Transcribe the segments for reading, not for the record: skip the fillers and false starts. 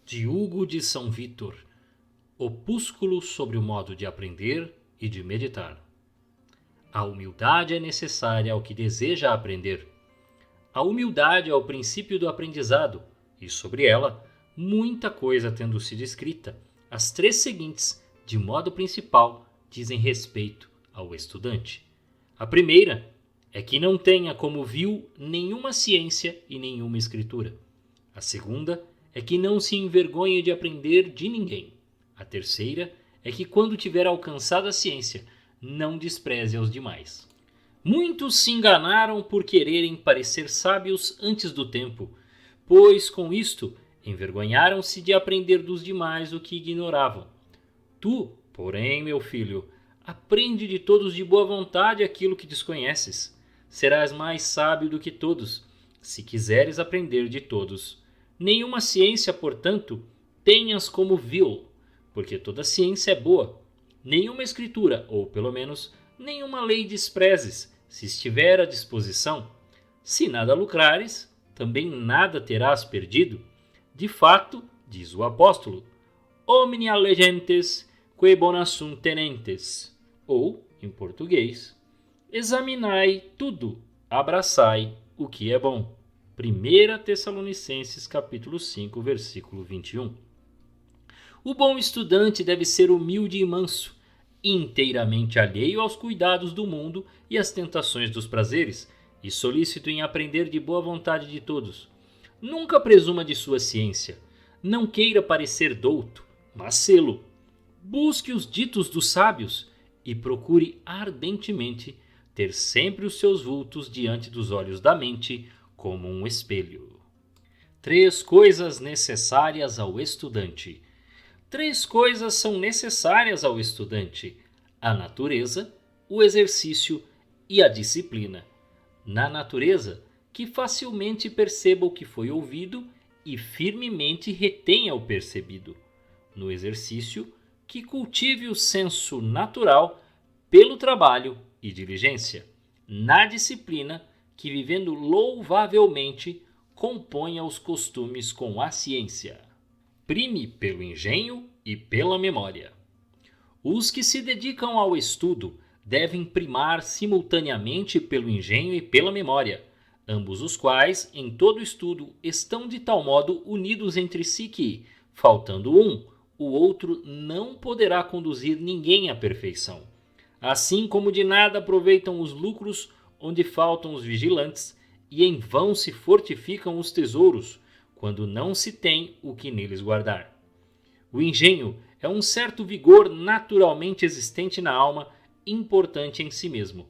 de Hugo de São Vítor, opúsculo sobre o modo de aprender e de meditar. A humildade é necessária ao que deseja aprender. A humildade é o princípio do aprendizado, e sobre ela, muita coisa tendo sido escrita, as três seguintes, de modo principal, dizem respeito ao estudante. A primeira é que não tenha como vil nenhuma ciência e nenhuma escritura. A segunda é que não se envergonhe de aprender de ninguém. A terceira é que, quando tiver alcançado a ciência, não despreze aos demais. Muitos se enganaram por quererem parecer sábios antes do tempo, pois com isto envergonharam-se de aprender dos demais o que ignoravam. Tu, porém, meu filho, aprende de todos de boa vontade aquilo que desconheces. Serás mais sábio do que todos, se quiseres aprender de todos. Nenhuma ciência, portanto, tenhas como vil, porque toda ciência é boa. Nenhuma escritura, ou pelo menos nenhuma lei desprezes, se estiver à disposição. Se nada lucrares, também nada terás perdido. De fato, diz o apóstolo, omnia legentes que bona sunt tenentes. Ou, em português, examinai tudo, abraçai o que é bom. 1 Tessalonicenses capítulo 5, versículo 21. O bom estudante deve ser humilde e manso, inteiramente alheio aos cuidados do mundo e às tentações dos prazeres, e solícito em aprender de boa vontade de todos. Nunca presuma de sua ciência. Não queira parecer douto, mas sê-lo. Busque os ditos dos sábios e procure ardentemente ter sempre os seus vultos diante dos olhos da mente como um espelho. 3 coisas necessárias ao estudante. 3 coisas são necessárias ao estudante: a natureza, o exercício e a disciplina. Na natureza, que facilmente perceba o que foi ouvido e firmemente retenha o percebido. No exercício, que cultive o senso natural pelo trabalho e diligência. Na disciplina, que vivendo louvavelmente componha os costumes com a ciência. Prime pelo engenho e pela memória. Os que se dedicam ao estudo devem primar simultaneamente pelo engenho e pela memória, ambos os quais, em todo estudo, estão de tal modo unidos entre si que, faltando um, o outro não poderá conduzir ninguém à perfeição. Assim como de nada aproveitam os lucros onde faltam os vigilantes, e em vão se fortificam os tesouros, quando não se tem o que neles guardar. O engenho é um certo vigor naturalmente existente na alma, importante em si mesmo.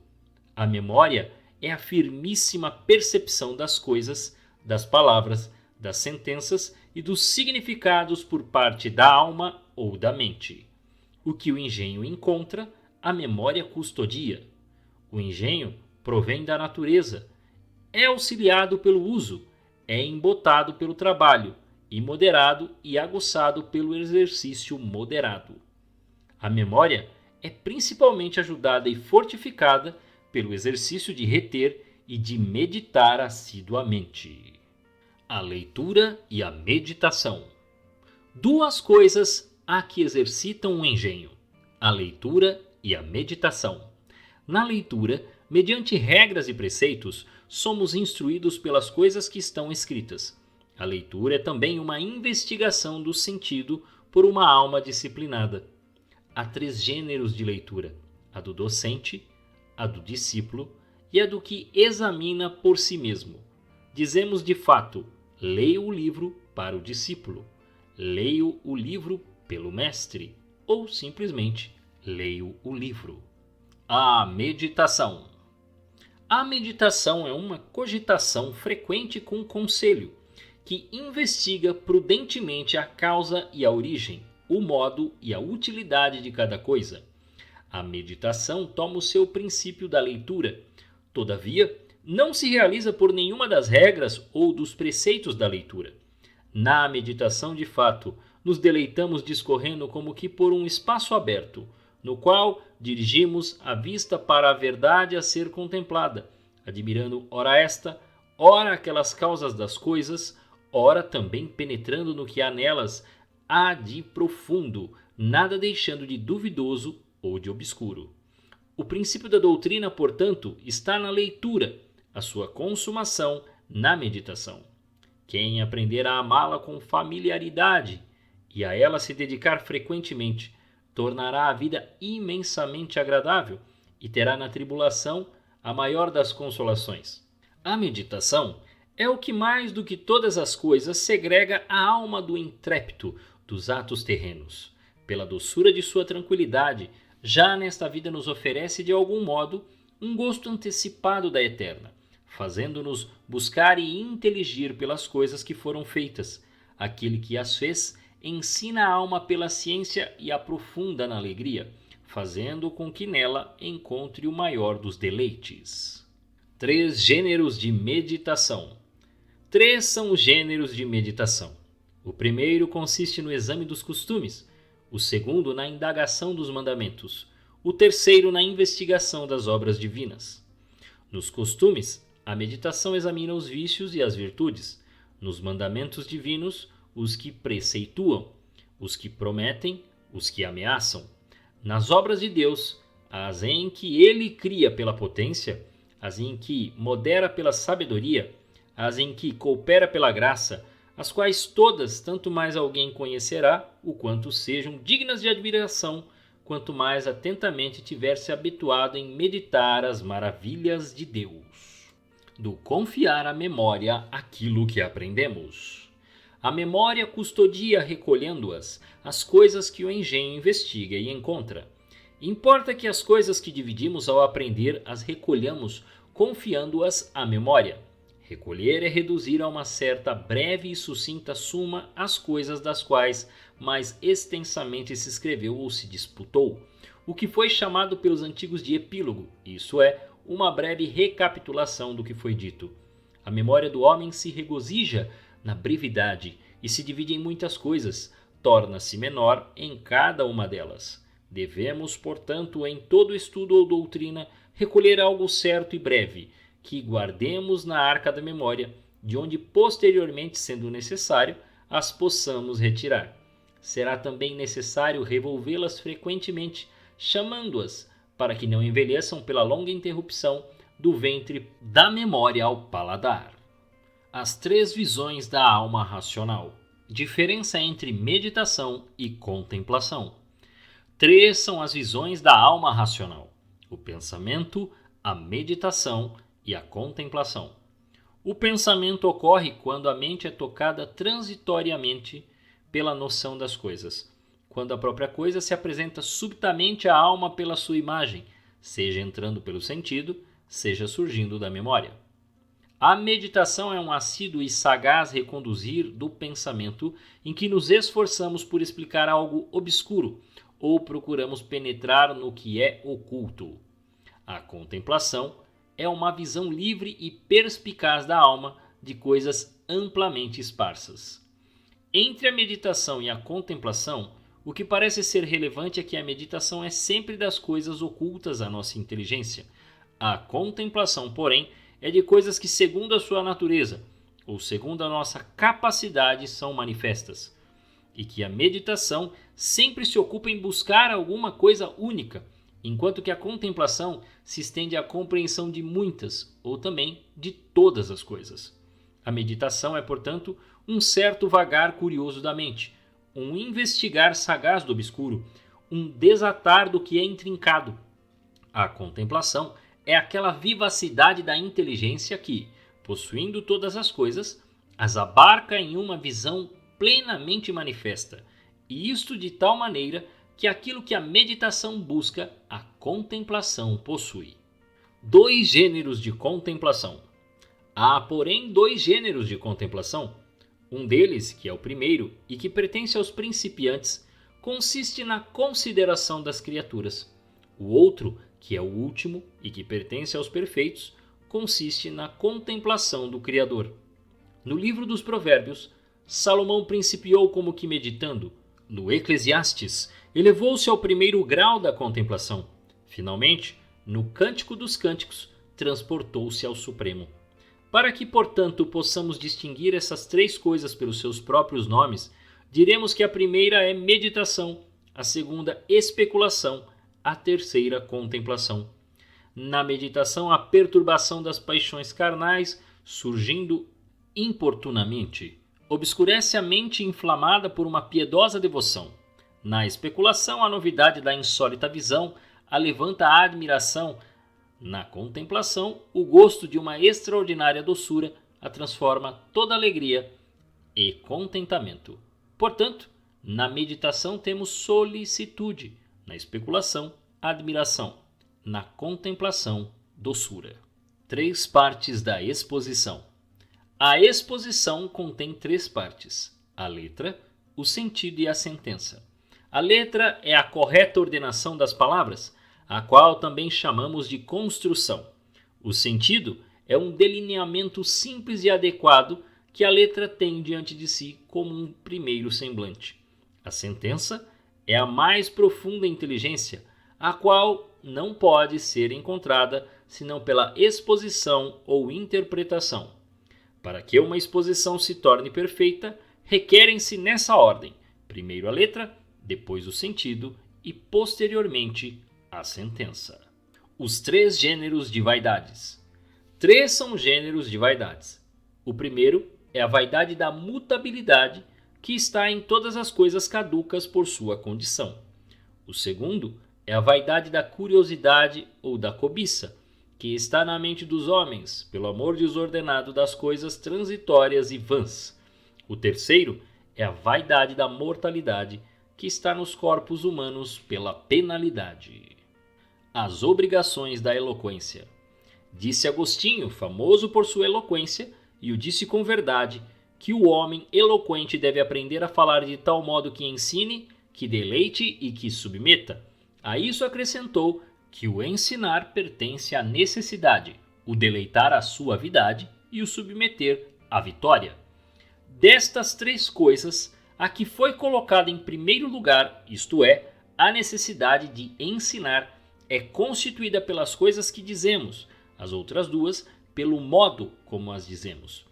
A memória é a firmíssima percepção das coisas, das palavras, das sentenças e dos significados por parte da alma ou da mente. O que o engenho encontra, a memória custodia. O engenho provém da natureza, é auxiliado pelo uso, é embotado pelo trabalho, e moderado e aguçado pelo exercício moderado. A memória é principalmente ajudada e fortificada pelo exercício de reter e de meditar assiduamente. A leitura e a meditação. 2 coisas há que exercitam o engenho: a leitura e a meditação. Na leitura, mediante regras e preceitos, somos instruídos pelas coisas que estão escritas. A leitura é também uma investigação do sentido por uma alma disciplinada. Há 3 gêneros de leitura: a do docente, a do discípulo e a do que examina por si mesmo. Dizemos de fato: leio o livro para o discípulo, leio o livro pelo mestre, ou simplesmente leio o livro. A meditação. A meditação é uma cogitação frequente com conselho, que investiga prudentemente a causa e a origem, o modo e a utilidade de cada coisa. A meditação toma o seu princípio da leitura. Todavia, não se realiza por nenhuma das regras ou dos preceitos da leitura. Na meditação, de fato, nos deleitamos discorrendo como que por um espaço aberto, no qual dirigimos a vista para a verdade a ser contemplada, admirando ora esta, ora aquelas causas das coisas, ora também penetrando no que há nelas há de profundo, nada deixando de duvidoso ou de obscuro. O princípio da doutrina, portanto, está na leitura, a sua consumação na meditação. Quem aprender a amá-la com familiaridade e a ela se dedicar frequentemente, tornará a vida imensamente agradável e terá na tribulação a maior das consolações. A meditação é o que mais do que todas as coisas segrega a alma do intrépido dos atos terrenos. Pela doçura de sua tranquilidade, já nesta vida nos oferece de algum modo um gosto antecipado da eterna, fazendo-nos buscar e inteligir pelas coisas que foram feitas. Aquele que as fez ensina a alma pela ciência e aprofunda na alegria, fazendo com que nela encontre o maior dos deleites. 3 gêneros de meditação. 3 são os gêneros de meditação. O primeiro consiste no exame dos costumes, o segundo na indagação dos mandamentos, o terceiro na investigação das obras divinas. Nos costumes, a meditação examina os vícios e as virtudes, nos mandamentos divinos, os que preceituam, os que prometem, os que ameaçam. Nas obras de Deus, as em que Ele cria pela potência, as em que modera pela sabedoria, as em que coopera pela graça, as quais todas tanto mais alguém conhecerá, o quanto sejam dignas de admiração, quanto mais atentamente tiver se habituado em meditar as maravilhas de Deus. Do confiar à memória aquilo que aprendemos. A memória custodia, recolhendo-as, as coisas que o engenho investiga e encontra. Importa que as coisas que dividimos ao aprender as recolhamos, confiando-as à memória. Recolher é reduzir a uma certa breve e sucinta suma as coisas das quais mais extensamente se escreveu ou se disputou, o que foi chamado pelos antigos de epílogo, isso é, uma breve recapitulação do que foi dito. A memória do homem se regozija na brevidade e se divide em muitas coisas, torna-se menor em cada uma delas. Devemos, portanto, em todo estudo ou doutrina, recolher algo certo e breve, que guardemos na arca da memória, de onde posteriormente, sendo necessário, as possamos retirar. Será também necessário revolvê-las frequentemente, chamando-as, para que não envelheçam pela longa interrupção do ventre da memória ao paladar. As 3 visões da alma racional. Diferença entre meditação e contemplação. 3 são as visões da alma racional: o pensamento, a meditação e a contemplação. O pensamento ocorre quando a mente é tocada transitoriamente pela noção das coisas, quando a própria coisa se apresenta subitamente à alma pela sua imagem, seja entrando pelo sentido, seja surgindo da memória. A meditação é um assíduo e sagaz reconduzir do pensamento em que nos esforçamos por explicar algo obscuro ou procuramos penetrar no que é oculto. A contemplação é uma visão livre e perspicaz da alma de coisas amplamente esparsas. Entre a meditação e a contemplação, o que parece ser relevante é que a meditação é sempre das coisas ocultas à nossa inteligência. A contemplação, porém, é de coisas que, segundo a sua natureza, ou segundo a nossa capacidade, são manifestas. E que a meditação sempre se ocupa em buscar alguma coisa única, enquanto que a contemplação se estende à compreensão de muitas, ou também de todas as coisas. A meditação é, portanto, um certo vagar curioso da mente, um investigar sagaz do obscuro, um desatar do que é intrincado. A contemplação é aquela vivacidade da inteligência que, possuindo todas as coisas, as abarca em uma visão plenamente manifesta, e isto de tal maneira que aquilo que a meditação busca, a contemplação possui. 2 gêneros de contemplação. Há, porém, 2 gêneros de contemplação. Um deles, que é o primeiro e que pertence aos principiantes, consiste na consideração das criaturas. O outro, que é o último e que pertence aos perfeitos, consiste na contemplação do Criador. No livro dos Provérbios, Salomão principiou como que meditando. No Eclesiastes, elevou-se ao primeiro grau da contemplação. Finalmente, no Cântico dos Cânticos, transportou-se ao Supremo. Para que, portanto, possamos distinguir essas três coisas pelos seus próprios nomes, diremos que a primeira é meditação, a segunda, especulação, a terceira, contemplação. Na meditação, a perturbação das paixões carnais, surgindo importunamente, obscurece a mente inflamada por uma piedosa devoção. Na especulação, a novidade da insólita visão alevanta a admiração. Na contemplação, o gosto de uma extraordinária doçura a transforma toda alegria e contentamento. Portanto, na meditação temos solicitude, na especulação, admiração, na contemplação, doçura. 3 partes da exposição. A exposição contém 3 partes: a letra, o sentido e a sentença. A letra é a correta ordenação das palavras, a qual também chamamos de construção. O sentido é um delineamento simples e adequado que a letra tem diante de si como um primeiro semblante. A sentença é a mais profunda inteligência, a qual não pode ser encontrada senão pela exposição ou interpretação. Para que uma exposição se torne perfeita, requerem-se nessa ordem: primeiro a letra, depois o sentido e, posteriormente, a sentença. Os 3 gêneros de vaidades. 3 são gêneros de vaidades. O primeiro é a vaidade da mutabilidade, que está em todas as coisas caducas por sua condição. O segundo é a vaidade da curiosidade ou da cobiça, que está na mente dos homens, pelo amor desordenado das coisas transitórias e vãs. O terceiro é a vaidade da mortalidade, que está nos corpos humanos pela penalidade. As obrigações da eloquência. Disse Agostinho, famoso por sua eloquência, e o disse com verdade, que o homem eloquente deve aprender a falar de tal modo que ensine, que deleite e que submeta. A isso acrescentou que o ensinar pertence à necessidade, o deleitar à suavidade e o submeter à vitória. Destas 3 coisas, a que foi colocada em primeiro lugar, isto é, a necessidade de ensinar, é constituída pelas coisas que dizemos, as outras 2 pelo modo como as dizemos.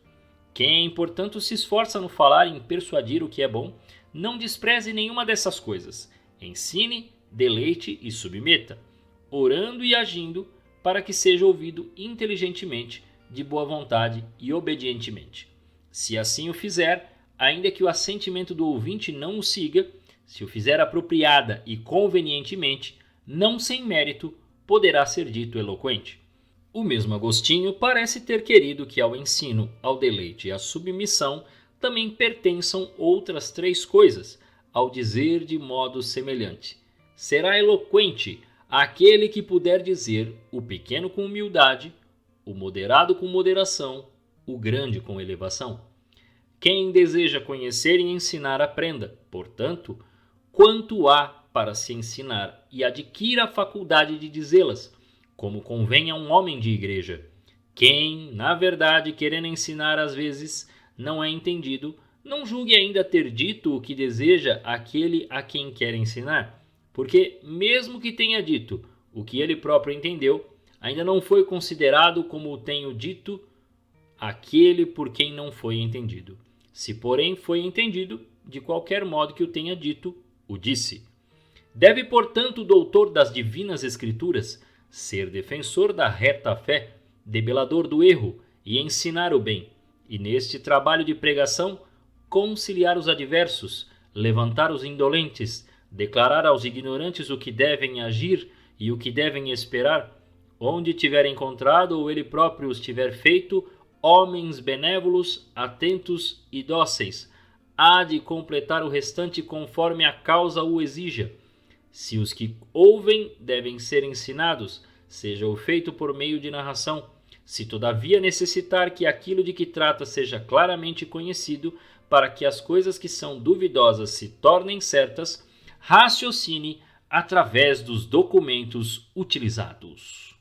Quem, portanto, se esforça no falar e em persuadir o que é bom, não despreze nenhuma dessas coisas. Ensine, deleite e submeta, orando e agindo para que seja ouvido inteligentemente, de boa vontade e obedientemente. Se assim o fizer, ainda que o assentimento do ouvinte não o siga, se o fizer apropriada e convenientemente, não sem mérito, poderá ser dito eloquente. O mesmo Agostinho parece ter querido que ao ensino, ao deleite e à submissão também pertençam outras 3 coisas, ao dizer de modo semelhante. Será eloquente aquele que puder dizer o pequeno com humildade, o moderado com moderação, o grande com elevação. Quem deseja conhecer e ensinar, aprenda, portanto, quanto há para se ensinar e adquira a faculdade de dizê-las, como convém a um homem de igreja. Quem, na verdade, querendo ensinar às vezes, não é entendido, não julgue ainda ter dito o que deseja aquele a quem quer ensinar, porque, mesmo que tenha dito o que ele próprio entendeu, ainda não foi considerado como o tenho dito aquele por quem não foi entendido. Se, porém, foi entendido, de qualquer modo que o tenha dito, o disse. Deve, portanto, o doutor das divinas escrituras ser defensor da reta fé, debelador do erro e ensinar o bem, e neste trabalho de pregação conciliar os adversos, levantar os indolentes, declarar aos ignorantes o que devem agir e o que devem esperar, onde tiver encontrado ou ele próprio os tiver feito, homens benévolos, atentos e dóceis, há de completar o restante conforme a causa o exija. Se os que ouvem devem ser ensinados, seja o feito por meio de narração. Se todavia necessitar que aquilo de que trata seja claramente conhecido, para que as coisas que são duvidosas se tornem certas, raciocine através dos documentos utilizados.